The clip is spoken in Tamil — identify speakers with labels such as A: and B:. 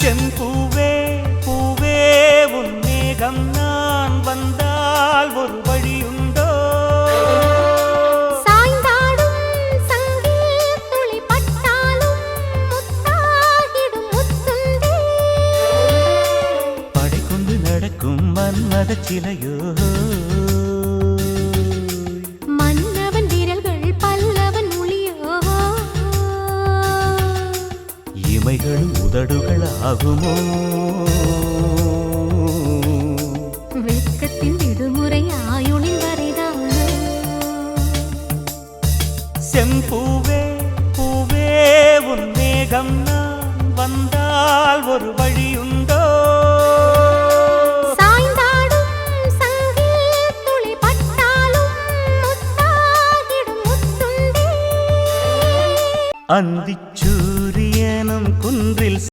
A: செம்பூவே பூவே உன் மேகம் நான் வந்தால் ஒரு வழியுண்டோ
B: சாய்ந்தாடும் சங்கில் துளி பட்டாலும் முத்தாகிடும் முத்துண்டே
A: படை கொண்டு நடக்கும் மன்மத சிலையோ
B: மன்னவன் விரல்கள் பல்லவன் மொழியோ
A: இமைகள் உதடுகள் ஆகுமோ
B: வெட்கத்தின் விடுமுறை ஆயுளின் வரைதானோ
A: செம்பூவே பூவே உன் மேகம் நான் வந்தால் ஒரு வழியுண்டோ
B: சாய்ந்தாடும் சங்கில் துளி பட்டாலும் முத்தாகிடும் முத்துண்டே
A: அந்திச் சூரியனும் குன்றில்